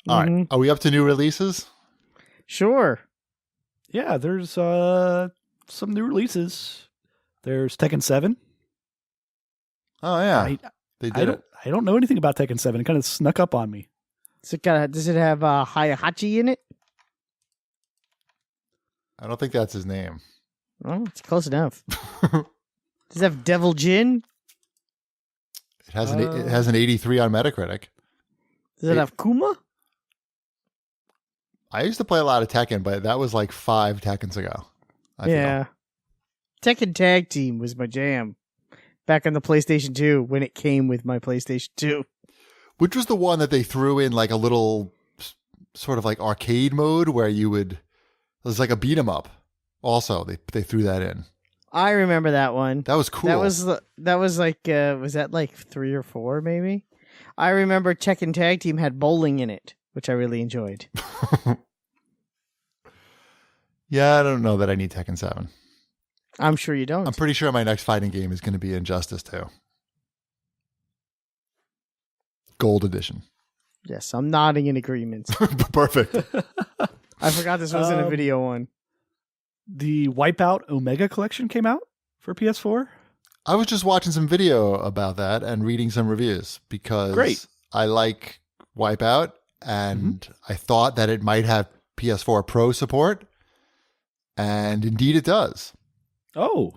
All right. Are we up to new releases? Sure. Yeah, there's some new releases. There's Tekken 7. Oh, yeah. They did it. I don't know anything about Tekken 7. It kind of snuck up on me. Does it have Hayahachi in it? I don't think that's his name. Well, it's close enough. Does it have Devil Jin? It has an 83 on Metacritic. Does it have Kuma? I used to play a lot of Tekken, but that was like 5 Tekkens ago. I feel. Tekken Tag Team was my jam. Back on the PlayStation 2 when it came with my PlayStation 2. Which was the one that they threw in like a little sort of like arcade mode where it was like a beat 'em up. Also, they threw that in. I remember that one. That was cool. That was like was that like 3 or 4 maybe? I remember Tekken Tag Team had bowling in it, which I really enjoyed. Yeah, I don't know that I need Tekken 7. I'm sure you don't. I'm pretty sure my next fighting game is going to be Injustice 2. Gold Edition. Yes, I'm nodding in agreement. Perfect. I forgot this wasn't a video one. The Wipeout Omega Collection came out for PS4. I was just watching some video about that and reading some reviews because I like Wipeout and I thought that it might have PS4 Pro support. And indeed it does. Oh.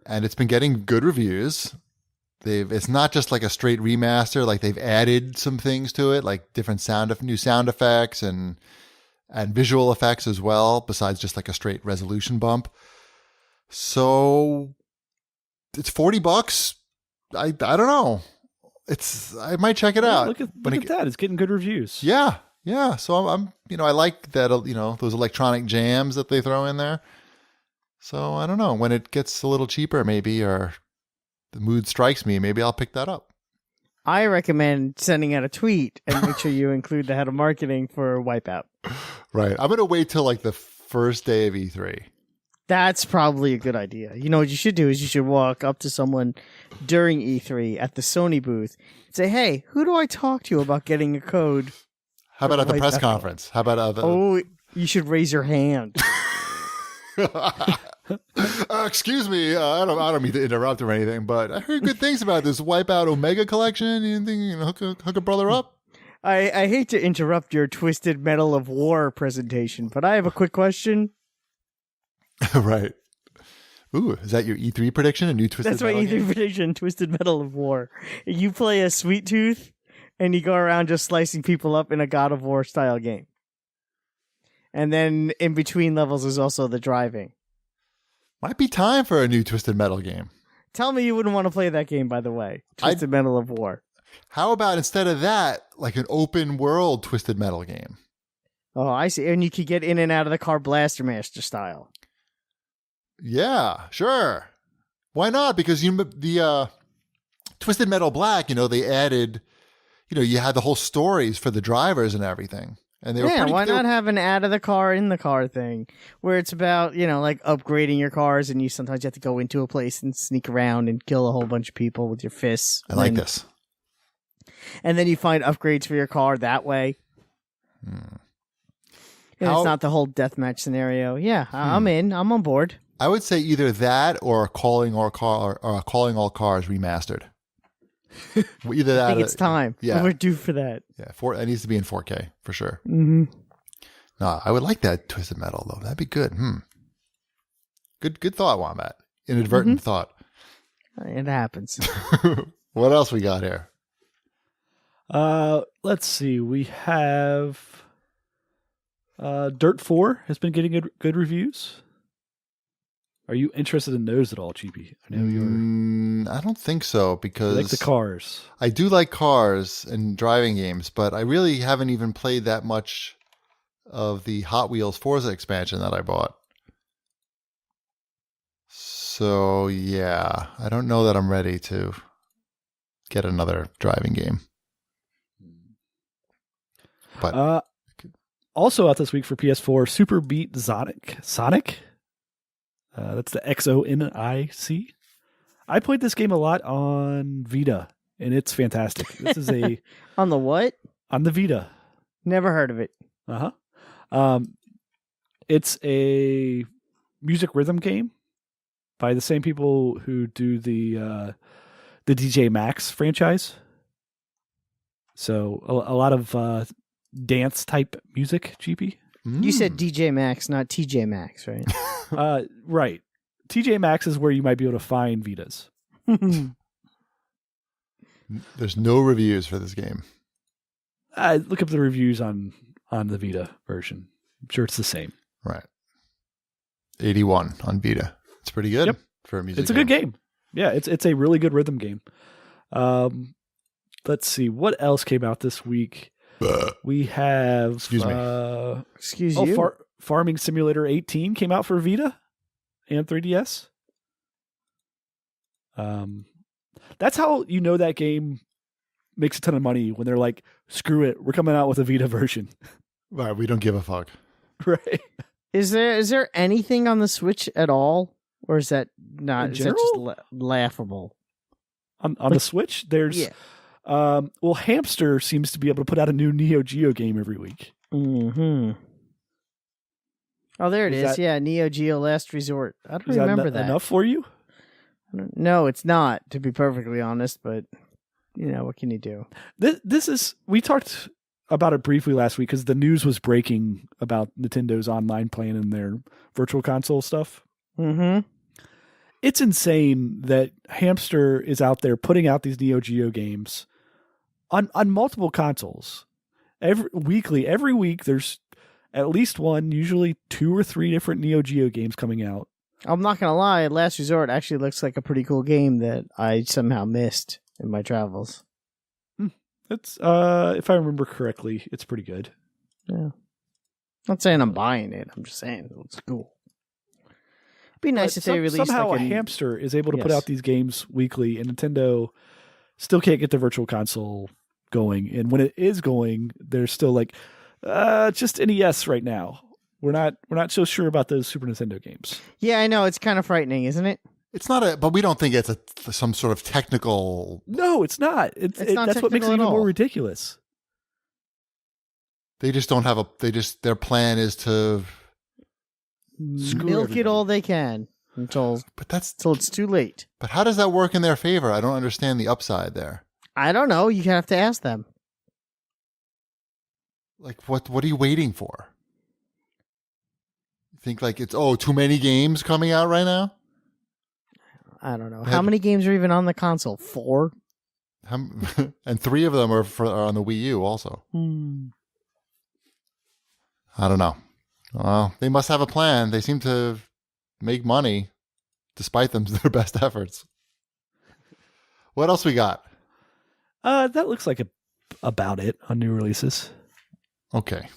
And it's been getting good reviews. It's not just like a straight remaster, like they've added some things to it, like different new sound effects and visual effects as well, besides just like a straight resolution bump. So it's $40. I don't know. I might check it out. Look at that. It's getting good reviews. Yeah. Yeah. So I'm I like that, those electronic jams that they throw in there. So I don't know, when it gets a little cheaper maybe, or the mood strikes me, maybe I'll pick that up. I recommend sending out a tweet and make sure you include the head of marketing for Wipeout. Right. I'm going to wait till like the first day of E3. That's probably a good idea. You know what you should do is you should walk up to someone during E3 at the Sony booth and say, "Hey, who do I talk to about getting a code?" How about at the press conference? How about Oh, you should raise your hand. Excuse me, I don't mean to interrupt or anything, but I heard good things about this Wipeout Omega collection. Anything, hook a brother up? I hate to interrupt your Twisted Metal of War presentation, but I have a quick question. Right. Ooh, is that your E3 prediction? A new Twisted That's Metal my E3 game? prediction, Twisted Metal of War. You play a Sweet Tooth, and you go around just slicing people up in a God of War style game. And then in between levels is also the driving. Might be time for a new Twisted Metal game. Tell me you wouldn't want to play that game, by the way. Twisted Metal of War. How about instead of that, like an open world Twisted Metal game? Oh, I see. And you could get in and out of the car Blaster Master style. Yeah, sure. Why not? Because the Twisted Metal Black, they added, you had the whole stories for the drivers and everything. And they were why not have an out of the car, in the car thing where it's about, like upgrading your cars and you sometimes have to go into a place and sneak around and kill a whole bunch of people with your fists. I like this. And then you find upgrades for your car that way. And it's not the whole deathmatch scenario. Yeah, I'm in. I'm on board. I would say either that or Calling All Cars remastered. Either that. I think it's time. Yeah, we're due for that. Yeah, it needs to be in 4K for sure. Mm-hmm. No, I would like that Twisted Metal though. That'd be good. Good thought, Wombat. Inadvertent thought. It happens. What else we got here? Let's see. We have Dirt 4 has been getting good reviews. Are you interested in those at all, Cheapy? I know you're. I don't think so because I like the cars. I do like cars and driving games, but I really haven't even played that much of the Hot Wheels Forza expansion that I bought. So yeah, I don't know that I'm ready to get another driving game. But also out this week for PS4, Super Beat Sonic. That's the XONIC. I played this game a lot on Vita, and it's fantastic. This is on the what? On the Vita. Never heard of it. It's a music rhythm game by the same people who do the DJ Maxx franchise. So a lot of dance type music, GP. You said DJ Maxx, not TJ Maxx, right? Right. TJ Maxx is where you might be able to find Vitas. There's no reviews for this game. Look up the reviews on the Vita version. I'm sure it's the same. Right. 81 on Vita. It's pretty good for a music It's a good game. Yeah, it's a really good rhythm game. Let's see. What else came out this week? We have... Excuse me. Excuse you? Farming Simulator 18 came out for Vita and 3DS. That's how you know that game makes a ton of money, when they're like, screw it, we're coming out with a Vita version. Right, we don't give a fuck. Right. Is there anything on the Switch at all? Or is that not? Is that just laughable? On the Switch, there's... well, Hamster seems to be able to put out a new Neo Geo game every week. Mm-hmm. Oh, there it is. Yeah, Neo Geo Last Resort. I don't remember that. Enough for you? No, it's not, to be perfectly honest, but, what can you do? This is... We talked about it briefly last week because the news was breaking about Nintendo's online plan and their virtual console stuff. Mm-hmm. It's insane that Hamster is out there putting out these Neo Geo games on multiple consoles. Every week there's at least one, usually 2 or 3 different Neo Geo games coming out. I'm not going to lie, Last Resort actually looks like a pretty cool game that I somehow missed in my travels. It's if I remember correctly, it's pretty good. Yeah. Not saying I'm buying it, I'm just saying it looks cool. Be nice if they released somehow like a Hamster is able to put out these games weekly, and Nintendo still can't get the virtual console going. And when it is going, they're still like, just NES right now. We're not so sure about those Super Nintendo games. Yeah, I know, it's kind of frightening, isn't it? It's not but we don't think it's some sort of technical. No, it's not. That's what makes it even more ridiculous. They just don't have their plan is to milk it all they can until it's too late. But how does that work in their favor? I don't understand the upside there. I don't know. You have to ask them. Like, what are you waiting for? You think like it's too many games coming out right now? I don't know. How many games are even on the console? 4? And 3 of them are on the Wii U also. I don't know. Well, they must have a plan. They seem to make money despite their best efforts. What else we got? That looks like about it on new releases. Okay.